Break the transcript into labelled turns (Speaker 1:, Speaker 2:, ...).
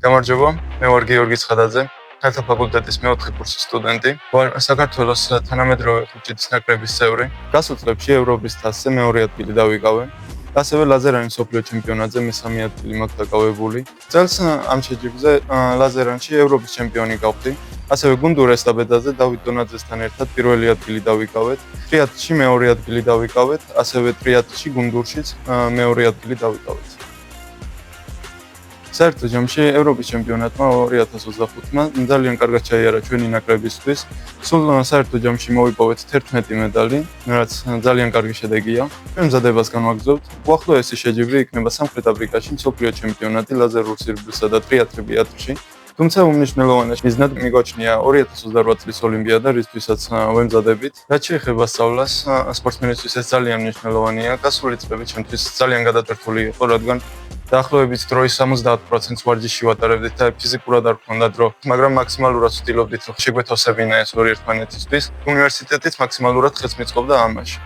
Speaker 1: გამარჯობა, მე ვარ გიორგი ცხადაძე, ქალთა ფაკულტეტის მეოთხე კურსის სტუდენტი. ვარ საქართველოს თანამედროვე ხუთჭირის ნაკრების წევრი. გასულ წლებში ევროპის თასზე მეორე ადგილი დავიკავე. ასევე ლაზერანის მსოფლიო ჩემპიონატზე მესამე ადგილი მაქვს დაკავებული. წელს ამ შეჯიბრზე ლაზერანში ევროპის ჩემპიონი გავხდი. ასევე გუნდურ ესტაფეტაზე დავით დონაძესთან ერთად პირველი ადგილი დავიკავეთ. ტრიატლონში მეორე ადგილი დავიკავეთ, ასევე ტრიატლონში გუნდურშიც მეორე ადგილი დავიკავეთ. საერთო ჯამში ევროპის ჩემპიონატმა 2025-მა ძალიან კარგად ჩაიარა ჩვენი ნაკრებისთვის. სულ საერთო ჯამში მოვიპოვეთ 11 медали, რაც ძალიან კარგი შედეგია. ჩვენ მზადებას განვაგრძობთ. უახლოესი შეჯიბრი იქნება სამხრეთ აფრიკაში მსოფლიო ჩემპიონატი ლაზერულ სირბილსა და ტრიატლში. თუმცა უმნიშვნელოვანესი მიზნად მიგვაჩნია 2028 წლის ოლიმპიადა, რისთვისაც ვემზადებით. რაც შეეხება სწავლას, სპორტსმენისთვის ეს ძალიან მნიშვნელოვანია. გასული წლები ჩვენთვის ძალიან გადატვირთული იყო, რადგან დაახლოებით დროის 70%-ს ვარჯიშში ვატარებდით და ფიზიკურად არ გქონდა დრო, მაგრამ მაქსიმალურად ვცდილობდით, რომ შეგვეთოსებინა ეს ორი ერთმანეთისთვის. უნივერსიტეტიც მაქსიმალურად ხელს მიწყობდა ამაში.